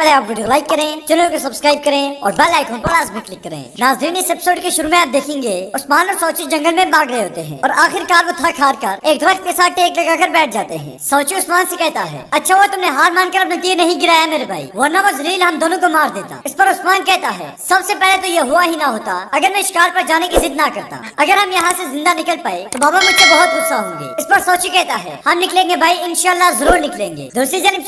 पहले आप video like करें, चैनल को सब्सक्राइब करें और बेल आइकन पर लाजमी क्लिक करें। नाज़रीन, इस एपिसोड के शुरू में आप देखेंगे उस्मान और सोची जंगल में भाग रहे होते हैं और आखिरकार वो थक हार कर एक दरख्त के साथ टेक लगाकर बैठ जाते हैं। सोची उस्मान से कहता है, अच्छा हुआ तुमने हार मानकर अपने तीर नहीं गिराया मेरे भाई, वरना वो जलील हम दोनों को मार देता। इस पर उस्मान कहता है, सबसे पहले तो ये हुआ ही ना होता अगर मैं शिकार पर जाने की जिद ना करता। अगर हम यहाँ से जिंदा निकल पाए तो बाबा मुझसे बहुत गुस्सा होंगे। इस पर सोची कहता है, हम निकलेंगे भाई, इंशाल्लाह जरूर निकलेंगे। दूसरी जानब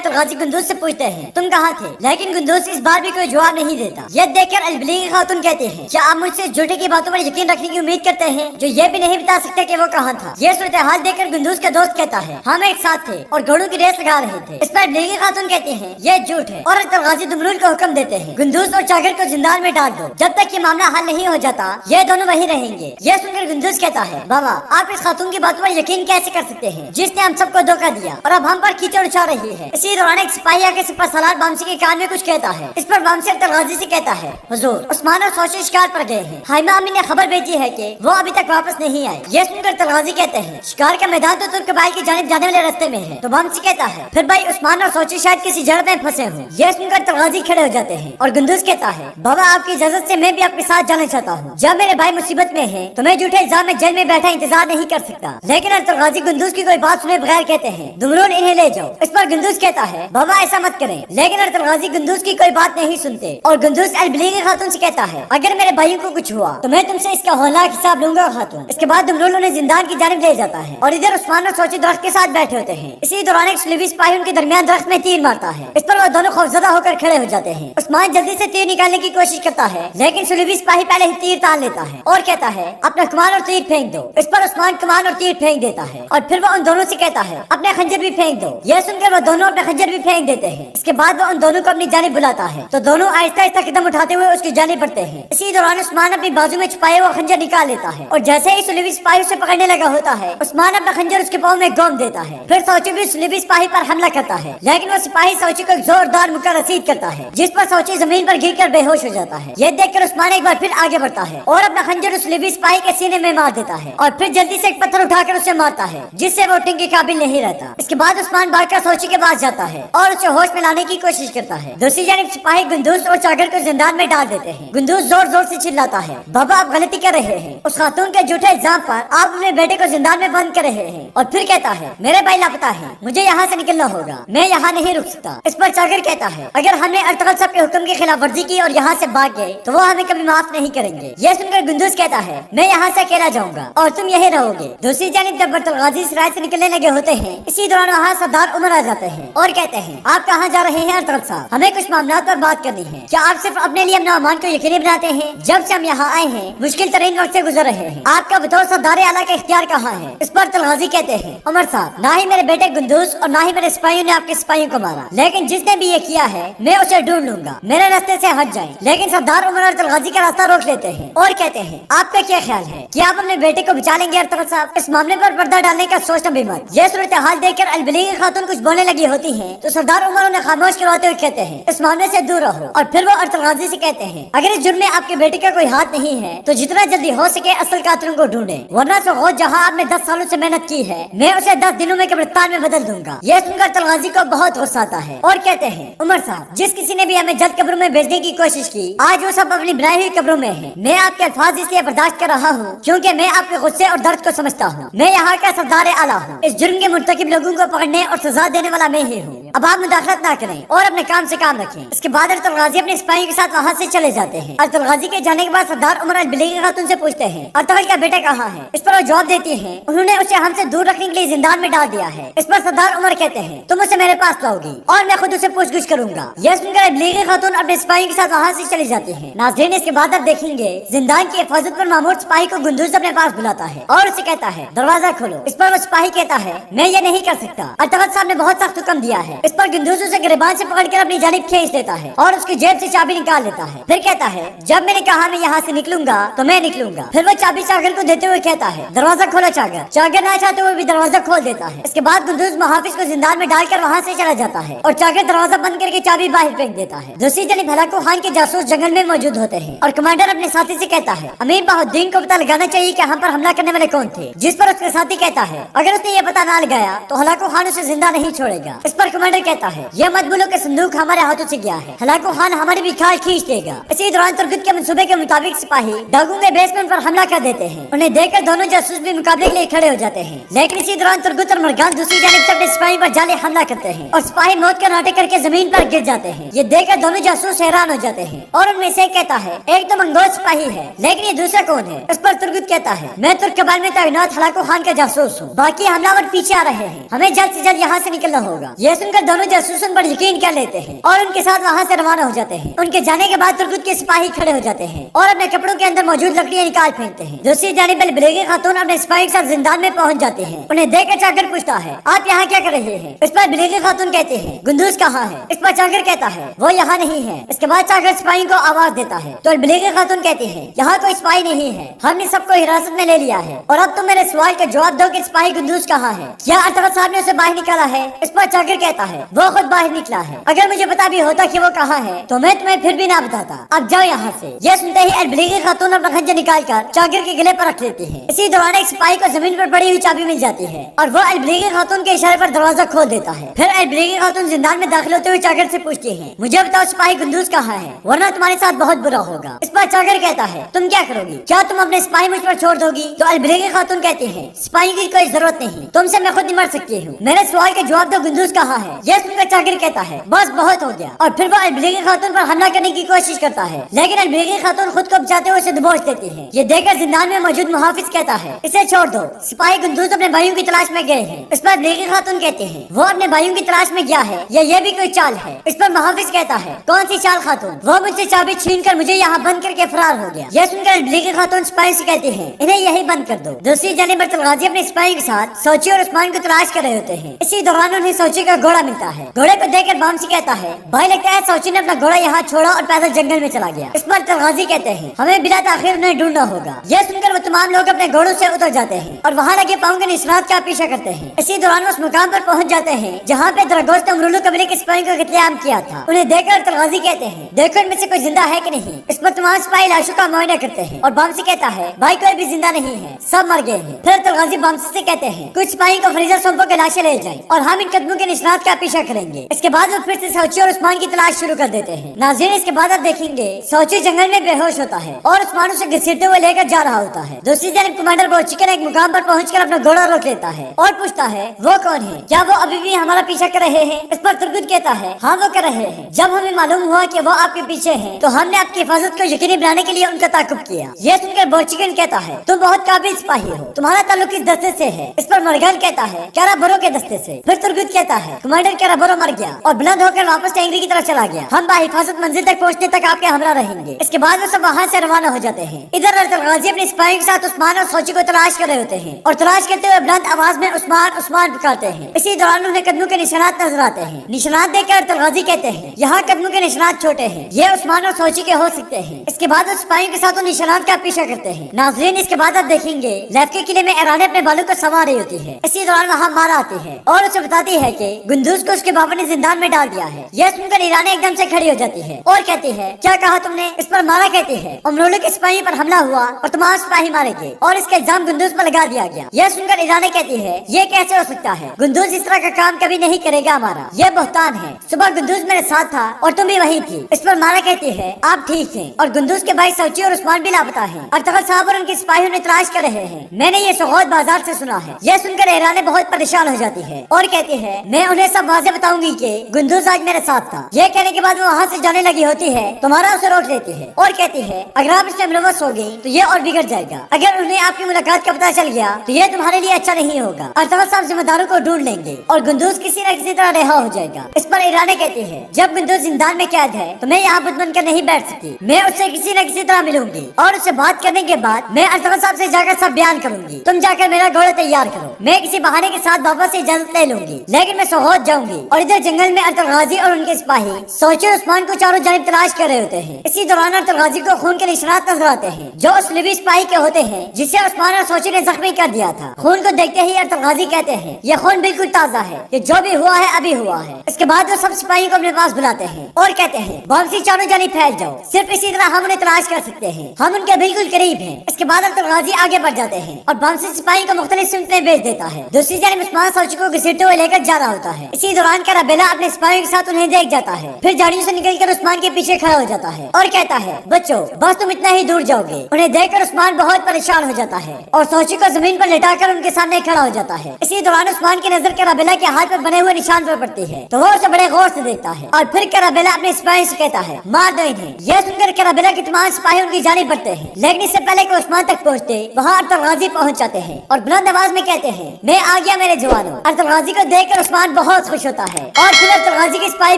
से गाजी गुंदूज से पूछते हैं, तुम कहाँ थे? लेकिन गुंदूज इस बार भी कोई जवाब नहीं देता। यह देखकर अलबलीगी खातून कहते हैं, क्या आप मुझसे झूठे की बातों पर यकीन रखने की उम्मीद करते हैं जो ये भी नहीं बता सकते कि वो कहाँ था? ये सूरत हाल देखकर गुंदूज का दोस्त कहता है, हम एक साथ थे और घोड़ों की रेस लगा रहे थे। इस पर अलबलीगी खातून कहते हैं, ये झूठ है और अरतुगरुल गाजी दुमरूल को हुक्म देते हैं, गुंदूज और चागर को जिंदान में डाल दो। जब तक ये मामला हल नहीं हो जाता ये दोनों वही रहेंगे। यह सुनकर गुंदूज कहता है, बाबा आप इस खातून की बातों पर यकीन कैसे कर सकते हैं जिसने हम सबको धोखा दिया और अब हम पर कीचड़ उछा रही है। इसी दौरान एक सिपाही आके सिपा सलार बामसी के कान में कुछ कहता है। इस पर बामसी अरतुगरुल गाजी से कहता है, हुजूर उस्मान और सोची शिकार पर गए हैं, हाइमा अम्मी ने खबर भेजी है कि वो अभी तक वापस नहीं आए। ये सुनकर अरतुगरुल गाजी कहते हैं, शिकार का मैदान तो तुर्क कबाइल की जानिब जाने वाले रास्ते में है। तो बामसी कहता है, फिर भाई उस्मान और सोची शायद किसी जड़ में फंसे हों। ये सुनकर अरतुगरुल गाजी खड़े हो जाते हैं और गुंदूज कहता है, बाबा आपकी इजाजत से मैं भी आपके साथ जाना चाहता हूँ। जब मेरे भाई मुसीबत में है तो मैं झूठे इल्जाम में जेल में बैठा इंतजार नहीं कर सकता। लेकिन अरतुगरुल गाजी गुंदूज की कोई बात सुने बगैर कहते हैं, दुमरून इन्हें ले जाओ। इस पर गुंदूज कहता है, बाबा ऐसा मत करें। लेकिन अरतुगरुल गाजी गुंदूज की कोई बात नहीं सुनते और गुंदूज अलबलीगी खातून से कहता है, अगर मेरे भाइयों को कुछ हुआ तो मैं तुमसे इसका हौलनाक हिसाब लूंगा खातून। इसके बाद दुमरून उन्हें जिंदान की जानिब ले जाता है और इधर उस्मान और सोची दरख्त के साथ बैठे होते हैं। इसी दौरान एक सुलेबी सिपाही उनके दरमियान दरख्त में तीर मारता है। इस पर वो दोनों खौफजदा होकर खड़े हो जाते हैं। उस्मान जल्दी से तीर निकालने की कोशिश करता है लेकिन सुलेबी सिपाही पहले ही तीर तान लेता है और कहता है, अपना कमान और तीर फेंक दो। इस पर उस्मान कमान और तीर फेंक देता है और फिर वो उन दोनों से कहता है, अपने खंजर भी फेंक दो। यह सुनकर वो दोनों अपने खंजर भी फेंक देते हैं। इसके बाद वो उन दोनों को अपनी जानिब बुलाता है तो दोनों आहिस्ता आहिस्ता कदम उठाते हुए उसकी जानिब बढ़ते हैं। इसी दौरान उस्मान अपनी बाजू में छुपाए हुआ खंजर निकाल लेता है और जैसे ही सुलेबी सिपाही उसे पकड़ने लगा होता है उस्मान अपना खंजर उसके पाँव में गोम देता है। फिर सोची भी सुलेबी सिपाही पर हमला करता है लेकिन वो सिपाही सोची को एक जोरदार मुक्का रसीद करता है जिस पर सोची जमीन पर गिर कर बेहोश हो जाता है। ये देखकर उस्मान एक बार फिर आगे बढ़ता है और अपना खंजर उस सुलेबी सिपाही के सीने में मार देता है और फिर जल्दी से एक पत्थर उठाकर उसे मारता है जिससे वो उठने के काबिल नहीं रहता। इसके बाद उस्मान भागकर सोची के पास जाता है और उसे होश में लाने की कोशिश करता है। दूसरी जानिब सिपाही गुंदूज और चागर को जिंदान में डाल देते हैं। गुंदूज जोर जोर से चिल्लाता है, बाबा आप गलती कर रहे हैं, उस खातून के झूठे इल्जाम पर आप अपने बेटे को जिंदान में बंद कर रहे हैं। और फिर कहता है, मेरे भाई लापता है, मुझे यहाँ से निकलना होगा, मैं यहाँ नहीं रुक सकता। इस पर चागर कहता है, अगर हमने अरतुगरुल साहब के हुक्म की खिलाफ वर्जी की और यहाँ से भाग गए तो वो हमें कभी माफ नहीं करेंगे। यह सुनकर गुंदूज कहता है, मैं यहाँ से अकेला जाऊंगा और तुम यही रहोगे। दूसरी जानिब जब अरतुगरुल गाजी इस राय से निकलने लगे होते हैं इसी दौरान वहाँ सरदार उमर आ जाते हैं और कहते हैं, आप कहाँ जा रहे हैं अरतुगरुल साहब? हमें कुछ मामलों पर बात करनी है। क्या आप सिर्फ अपने लिए अपना अमान को यकीनी बनाते हैं? जब से हम यहाँ आए हैं मुश्किल तरीन वक्त से गुजर रहे हैं, आपका बतौर सरदार आला का इख्तियार कहाँ है? इस पर अरतुगरुल गाजी कहते हैं, उमर साहब ना ही मेरे बेटे गुंदूज और ना ही मेरे सिपाहियों ने आपके सिपाहियों को मारा, लेकिन जिसने भी ये किया है मैं उसे ढूंढ लूंगा, मेरे रास्ते से हट जाएं। लेकिन सरदार उमर अरतुगरुल गाजी का रास्ता रोक लेते हैं और कहते हैं, आपका क्या ख्याल है कि आप अपने बेटे को बचा लेंगे अरतुगरुल साहब? इस मामले पर पर्दा डालने का सोचना भी मत। यह सूरत हाल देखकर अलबलीगी खातून कुछ बोलने लगी होती है तो सरदार उमर उन्हें खामोश करवाते हुए कहते हैं, इस मामले से दूर रहो। और फिर वो अरतुगरुल गाजी से कहते हैं, अगर इस जुर्म में आपके बेटे का कोई हाथ नहीं है तो जितना जल्दी हो सके असल कातिलों को ढूंढें, वरना सो जहाँ आपने 10 सालों से मेहनत की है मैं उसे 10 दिनों में कब्रिस्तान में बदल दूंगा। यह सुनकर अरतुगरुल गाजी को बहुत गुस्सा आता है और कहते हैं, उमर साहब जिस किसी ने भी हमें जल्द कब्रों में भेजने की कोशिश की आज वो सब अपनी बनाई हुई कब्रों में है। मैं आपके अल्फाज इसलिए बर्दाश्त कर रहा हूँ क्योंकि मैं आपके गुस्से और दर्द को समझता हूँ। मैं यहाँ का सरदार आला हूँ, इस जुर्म के मुर्तकिब लोगों को पकड़ने और सजा देने वाला मैं ही हूँ। अब आप मुदाखलत ना करें और अपने काम से काम रखें। इसके बाद अरतुगरुल गाजी अपने सिपाहियों के साथ वहाँ से चले जाते हैं। अरतुगरुल गाजी के जाने के बाद सरदार उमर अलबलीगी खातून से पूछते हैं, अरतुगरुल का बेटा कहाँ है? इस पर वो जवाब देती है, उन्होंने उसे हमसे दूर रखने के लिए जिंदान में डाल दिया है। इस पर सरदार उमर कहते हैं, तुम उसे मेरे पास लाओगी और मैं खुद उसे पूछगछ करूंगा। यह सुनकर अलबलीगी खातून अपने सिपाहियों के साथ वहाँ से चली जाती है। नाज़रीन इसके बाद आप देखेंगे जिंदान की हिफाजत पर मामूर सिपाही को गुंदूज अपने पास बुलाता है और उसे कहता है, दरवाजा खोलो। इस पर वो सिपाही कहता है, मैं ये नहीं कर सकता, अरतुगरुल साहब ने बहुत सख्त हुक्म दिया है। इस पर गुंदूज उसे गिरबान से पकड़कर अपनी जानिब खींच देता है और उसकी जेब से चाबी निकाल लेता है। फिर कहता है, जब मैंने कहा मैं यहाँ से निकलूंगा तो मैं निकलूंगा। फिर वो चाबी चागर को देते हुए कहता है, दरवाजा खोलो चागर। चागर ना चाहते हुए भी दरवाजा खोल देता है। इसके बाद गुंदूज मुहाफिज को जिंदान में डालकर वहाँ से चला जाता है और चागर दरवाजा बंद करके चाबी बाहर फेंक देता है। दूसरी जानिब हलाकू खान के जासूस जंगल में मौजूद होते हैं और कमांडर अपने साथी से कहता है, अमीर बहाउद्दीन को पता लगाना चाहिए कि हम पर हमला करने वाले कौन थे। जिस पर उसके साथी कहता है, अगर उसने ये पता ना लगाया तो हलाकू खान उसे जिंदा नहीं छोड़ेगा। इस पर कमांडर कहता है, यह मत फूलों का संदूक हमारे हाथों से गया है, हलाको खान हमारी भी खाल खींच देगा। इसी दौरान तुर्गुत के मंसूबे के मुताबिक सिपाही डाकुओं के बेसमेंट पर हमला कर देते हैं। उन्हें देखकर दोनों जासूस भी मुकाबले के लिए खड़े हो जाते हैं, लेकिन इसी दौरान तुर्गुत और मरगान दूसरी जानिब से अपने सिपाही पर जाले हमला करते हैं और सिपाही मौत का नाटक करके जमीन पर गिर जाते हैं। ये देखकर दोनों जासूस हैरान हो जाते हैं और उनमें से कहता है, एक तो मंगोल सिपाही है, लेकिन ये दूसरा कौन है? इस पर तुर्गुत कहता है, मैं तुर्क कबाल में तैनात हलाको खान का जासूस हूँ, बाकी हमलावर पीछे आ रहे हैं, हमें जल्द से जल्द यहाँ से निकलना होगा। यह सुनकर दोनों जासूस उन पर यकीन कर लेते हैं और उनके साथ वहाँ से रवाना हो जाते हैं। उनके जाने के बाद तुर्गुत के सिपाही खड़े हो जाते हैं और अपने कपड़ों के अंदर मौजूद लकड़ियाँ निकाल फेंकते हैं। दूसरी जानिब बलबेगी खातून अपने सिपाही के साथ जिंदान में पहुँच जाते हैं। उन्हें देखकर चाकर पूछता है, आप यहाँ क्या कर रहे हैं? इस पर बलबेगी खातून कहते हैं, गुंदूस कहाँ है? इस पर चाकर कहता है, वो यहाँ नहीं है। इसके बाद चाकर सिपाही को आवाज देता है तो बलबेगी खातून कहती है, यहाँ कोई सिपाही नहीं है, हमने सबको हिरासत में ले लिया है और अब तुम मेरे सवाल का जवाब दो कि सिपाही गुंदूस कहाँ है? क्या अर्तुगरुल साहब ने उसे बाहर निकाला है? इस पर चाकर कहता है, वो खुद बाहर निकला है, अगर मुझे पता भी होता कि वो कहाँ है तो मैं तुम्हें फिर भी ना बताता, अब जाओ यहाँ से। यह सुनते ही बलबेगी खातून अपना खंजर निकालकर चाकर के गले पर रख लेती है। इसी दौरान एक सिपाही को जमीन पर पड़ी हुई चाबी मिल जाती है और वो बलबेगी खातून के इशारे पर दरवाजा खोल देता है। फिर बलबेगी खातून जिंदान में दाखिल होते हुए चाकर से पूछती है, मुझे बताओ सिपाही गुंदूस कहाँ है, वरना तुम्हारे साथ बहुत बुरा होगा। इस पर चाकर कहता है, तुम क्या करोगी? क्या तुम अपने सिपाही मुझ पर छोड़ दोगी? तो बलबेगी खातून कहती है, सिपाही की कोई जरूरत नहीं, तुमसे मैं खुद निमट सकती हूँ, मेरे सवाल का जवाब दो, गुंदूस कहाँ है? यह सुनकर चाकर कहता है, बस बहुत हो गया, और फिर वो बलबेगी खातून पर हमला करने की कोशिश करता है, लेकिन बलबेगी खातून खुद को बचाते हुए उसे दबोच देती है। ये देखकर जिंदान में मौजूद मुहाफिज कहता है, इसे छोड़ दो, सिपाही गुंदूस अपने भाइयों की तलाश में गए हैं। इस पर बलबेगी खातून कहते हैं, वो अपने भाइयों की तलाश में गया है या ये भी कोई चाल है? इस पर मुहाफिज कहता है, कौन सी चाल खातून? वो मुझसे चाबी छीन कर मुझे यहाँ बंद करके फरार हो गया। यह सुनकर बलबेगी खातून सिपाही से कहती है, इन्हें यही बंद कर दो। दूसरी जानिब अर्तुगरुल गाजी अपने सिपाही के साथ सोची और उस्मान को तलाश कर रहे होते हैं। इसी दौरान उन्हें सोची का घोड़ा मिलता है। घोड़े को देखकर बामसी कहता है, भाई लगता है सोची ने अपना घोड़ा यहाँ छोड़ा और पैदल जंगल में चला गया। इस पर अर्तुगरुल गाजी कहते हैं, हमें बिला ताखिर उन्हें ढूंढना होगा। यह सुनकर वो तमाम लोग अपने घोड़ों से उतर जाते हैं और वहाँ लगे पाँव के निशानात का पीछा करते हैं। इसी दौरान वो उस मुकाम पर पहुँच जाते हैं जहाँ पे दरगोश्त उमरुलू कबीले के सिपाही को कत्लेआम किया था। उन्हें देखकर अर्तुगरुल गाजी कहते हैं, देखो इनमें से कोई जिंदा है कि नहीं। इस पर तमाम सिपाही लाशों का मुआयना करते हैं और बामसी कहता है, भाई कोई भी जिंदा नहीं है, सब मर गए हैं। फिर अर्तुगरुल गाजी बामसी से कहते हैं, कुछ सिपाही को फ्रीजर सौंपों के लाशें ले जाएं और हम इन कदमों के निशानात का पीछा करेंगे। इसके बाद वो फिर से सोची और उस्मान की तलाश शुरू कर देते हैं। नाज़रीन, इसके बाद आप देखेंगे सोची जंगल में बेहोश होता है और उस्मान उसे घसीटते हुए लेकर जा रहा होता है। दूसरी जानब कमांडर बोचिकन एक मुकाम पर पहुंचकर अपना घोड़ा रोक लेता है और पूछता है, वो कौन है? क्या वो अभी भी हमारा पीछा कर रहे हैं? इस पर तुर्गुत कहता है, हाँ वो कर रहे हैं। जब हमें मालूम हुआ कि वो आपके पीछे हैं, तो हमने आपकी हिफाजत को यकीनी बनाने के लिए उनका ताकुब किया। यह सुनकर बोचिकन कहता है, तुम बहुत काबिल सिपाही हो, तुम्हारा ताल्लुक किस दस्ते से है? इस पर मरगान कहता है, कैराबोरो के दस्ते से। फिर तुर्गुत कहता है, कमांडर कैराबोरो मर गया और बुलंद होकर वापस टेंगरी की तरफ चला गया, हम बाहिफाजत मंजिल तक पहुँचने तक आपके हमरा रहेंगे। इसके बाद वो सब वहाँ से रवाना हो जाते हैं। इधर अर्तुगरुल गाजी अपने सिपाही के साथ उस्मान और सोची को तलाश कर रहे होते हैं और तलाश करते हुए बुलंद आवाज में उस्मान उस्मान पुकारते हैं। इसी दौरान उन्हें कदमों के निशानात नजर आते हैं। निशानात देखकर अर्तुगरुल गाजी कहते हैं, यहाँ कदमों के निशानात छोटे हैं, ये उस्मान और सोची के हो सकते हैं। इसके बाद वो सिपाही के साथ उन निशानात का पीछा करते हैं। नाज़रीन, इसके बाद आप देखेंगे लेफ के किले में ईरान अपने बालों को संवार रही होती है। इसी दौरान वहाँ मारा आती है और उसे बताती है कि गुंदूस को उसके बाबा ने जिंदान में डाल दिया है। यह सुनकर ईरान एकदम से खड़ी हो जाती है और कहती है, क्या कहा तुमने? इस पर मारा कहती है, उमरोले के सिपाही पर हमला हुआ और तमाम सिपाही मारे गए और इसका इल्जाम गुंदूस पर लगा दिया गया। यह सुनकर ईरान कहती है, ये कैसे हो सकता है? गुंदूस इस तरह का काम कभी नहीं करेगा हमारा, यह बहतान है। सुबह गुंदूस मेरे साथ था और तुम भी वही थी। इस पर मारा कहती है, आप ठीक हैं और गुंदूस के भाई सोची और उस्मान भी लापता हैं। अर्तुगरुल साहब और उनके सिपाहियों ने तलाश कर रहे हैं। मैंने ये सौगात बाजार से सुना है। यह सुनकर ईरान बहुत परेशान हो जाती है और कहती है, मैं उन्हें सब वाज़ेह बताऊंगी कि गुंदूस आज मेरे साथ था। यह कहने के बाद वो वहाँ से जाने लगी होती है तो मारा उसे रोक लेती है और कहती है, अगर आप इसमें मुलव्वस हो गई तो ये और बिगड़ जाएगा। अगर उन्हें आपकी मुलाकात का पता चल गया तो ये तुम्हारे लिए अच्छा नहीं होगा। अर्तुगरुल साहब जिम्मेदारों को ढूंढ लेंगे और गुंदूस किसी न किसी तरह रिहा हो जाएगा। इस पर ईरान कहती है, जब गुंदूस जिंदान में कैद है तो मैं यहाँ बुत बनकर नहीं बैठ सकती। मैं उससे किसी न किसी तरह मिलूंगी और उससे बात करने के बाद मैं अर्तुगरुल साहब से जाकर सब बयान करूंगी। तुम जाकर मेरा घोड़ा तैयार करो, मैं किसी बहाने के साथ वापस से इजाजत ले लूंगी, लेकिन मैं सोहौत जाऊंगी। और इधर जंगल में अर्तुगरुल गाजी और उनके सिपाही सोची और उस्मान को चारों जानिब तलाश कर रहे होते हैं। इसी दौरान अर्तुगरुल गाजी को खून के निशानात नजर आते हैं जो उस लिबी सिपाही के होते हैं जिसे उस्मान और सोची ने जख्मी कर दिया था। खून को देखते ही अर्तुगरुल गाजी कहते हैं, यह खून बिल्कुल ताजा है, ये जो भी हुआ है अभी हुआ है। इसके बाद वो सब सिपाही को अपने पास बुलाते हैं और कहते हैं, बामसी चारों जानिब फैल जाओ, सिर्फ इसी तरह हम उन्हें तलाश कर सकते हैं, हम उनके बिल्कुल करीब हैं। इसके बाद अर्तुगरुल गाजी आगे बढ़ जाते हैं और बामसी सिपाही को मुख्तलिफ सिमत में भेज देता है। दूसरी जानिब उस्मान सोची को घसीटते हुए लेकर जा रहा होता है। इसी दौरान कैराबेला अपने सिपाहियों के साथ उन्हें देख जाता है। फिर झाड़ियों से निकलकर उस्मान के पीछे खड़ा हो जाता है और कहता है, बच्चों बस तुम इतना ही दूर जाओगे। उन्हें देखकर उस्मान बहुत परेशान हो जाता है और सोची को जमीन पर लेटाकर उनके सामने खड़ा हो जाता है। इसी दौरान उस्मान की नजर कराबेला के हाथ पर बने हुए निशान पर पड़ती है तो वो उसे बड़े गौर से देखता है और फिर कराबेला अपने सिपाही से कहता है, मार दो इन्हें। यह सुनकर कराबेला के तमाम सिपाही उनकी जानिब बढ़ते हैं, लेकिन इससे पहले कि उस्मान तक पहुँचते वहाँ अरतुगरुल गाजी पहुँच जाते हैं और बुलंद आवाज में कहते हैं, मैं आ गया मेरे जवानों। अरतुगरुल गाजी को देखकर उस्मान बहुत खुश होता है और फिर अरतुगरुल गाजी के सिपाही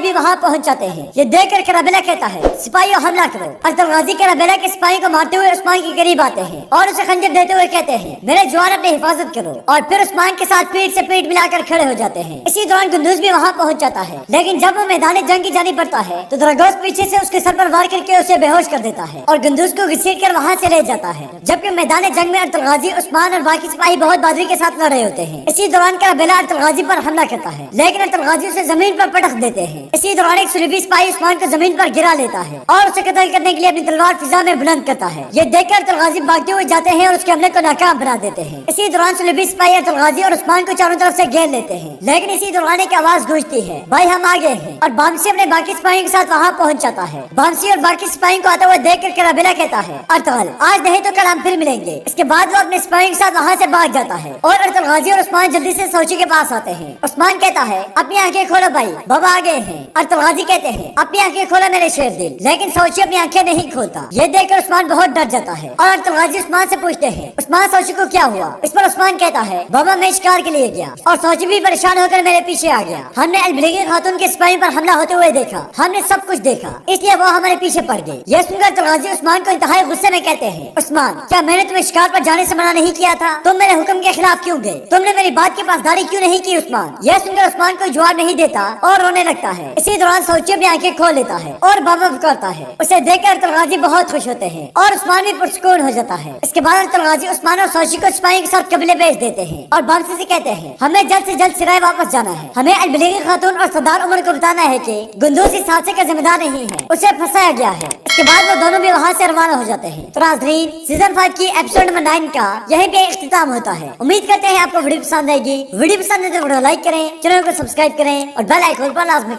भी वहाँ पहुँच जाते हैं। ये देखकर कराबेला कहता है, सिपाहियों हमला करो। अरतुगरुल गाजी कराबेला के सिपाही को मारते हुए उस्मान के करीब आते हैं और उसे खंजर देते हुए कहते हैं, मेरे जवान अपनी हिफाजत करो। और फिर उस्मान के साथ पीठ से पीठ मिलाकर खड़े हो जाते हैं। इसी दौरान गुंदूज भी वहाँ पहुँच जाता है, लेकिन जब वो मैदान जंग की जानिब बढ़ता है तो दरगोश पीछे से उसके सर पर वार करके उसे बेहोश कर देता है और गुंदूज को घसीट कर वहाँ से ले जाता है। जबकि मैदान जंग में अरतुगरुल गाजी, उस्मान और बाकी सिपाही बहुत बहादुरी के साथ लड़ रहे होते हैं। इसी दौरान कराबेला अरतुगरुल गाजी पर हमला करता है, लेकिन अरतुगरुल गाजी उसे जमीन पर पटक देते हैं। इसी दौरान एक सुलभी सिपाही उस्मान को जमीन पर गिरा लेता है और उसे कत्ल करने के लिए अपनी तलवार फिजा में बुलंद करता है। ये देखकर अरतुगरुल गाजी भागते हुए जाते हैं और उसके हमले को नाकाम बना देते हैं। इसी दौरान सुलभी सिपाही अरतुगरुल गाजी और उस्मान को चारों तरफ से घेर लेते हैं, लेकिन इसी दौरान एक आवाज गूंजती है, भाई हम आ गए हैं। और बामसी अपने बाकी सिपाहियों के साथ वहाँ पहुँच जाता है। बामसी और बाकी सिपाहियों को आता हुआ देखकर कराबेला कहता है, अरतुगरुल आज नहीं तो कल हम फिर मिलेंगे। इसके बाद वो अपने सिपाहियों के साथ वहाँ से भाग जाता है और अरतुगरुल गाजी और उस्मान जल्दी से सोची के पास आते हैं। उस्मान कहता है, अपनी आंखें खोलो भाई, बाबा आ गए हैं। अरतुगरुल गाजी कहते हैं, अपनी आंखें खोलो मेरे शेर दिल, लेकिन सोची अपनी आंखें नहीं खोलता। ये देखकर उस्मान बहुत डर जाता है और अरतुगरुल गाजी उस्मान से पूछते हैं, उस्मान सोची को क्या हुआ? इस पर उस्मान कहता है, बाबा मैं शिकार के लिए गया और सोची भी परेशान होकर मेरे पीछे आ गया। हमने अलबलीगी खातून के सिपाही पर हमला होते हुए देखा, हमने सब कुछ देखा, इसलिए वो हमारे पीछे पड़ गए। यह सुनकर अरतुगरुल गाजी उस्मान को इंतहाई गुस्से में कहते हैं, उस्मान क्या मैंने तुम्हें शिकार पर जाने से मना नहीं किया था? तुम मेरे हुक्म के खिलाफ क्यों गए? तुमने मेरी बात की पासदारी क्यों नहीं की? उस्मान यह सुनकर उस्मान कोई जवाब नहीं देता और रोने लगता है। इसी दौरान सोची अपनी आंखें खोल लेता है और बाबा पुकारता है। उसे देखकर अरतुगरुल गाजी बहुत खुश होते हैं और उस्मान भी पुरसुकून हो जाता है। इसके बाद अरतुगरुल गाजी उस्मान और सोची को सिपाही के साथ कबीले भेज देते हैं और बामसी से कहते हैं, हमें जल्द से जल्द सिराय वापस जाना है। हमें अलबलीगी खातून और सरदार उमर को बताना है कि गुंदूज इस हादसे का जिम्मेदार नहीं है, उसे फंसाया गया है। इसके बाद वो दोनों भी वहाँ से रवाना हो जाते हैं। तो नाज़रीन, सीजन 5 की एपिसोड नंबर 9 का यहीं पे इख्तिताम होता है। उम्मीद करते हैं आपको वीडियो पसंद आएगी। वीडियो पसंद है तो वीडियो लाइक करें, चैनल को सब्सक्राइब करें और बेल आइकन पर लाजमी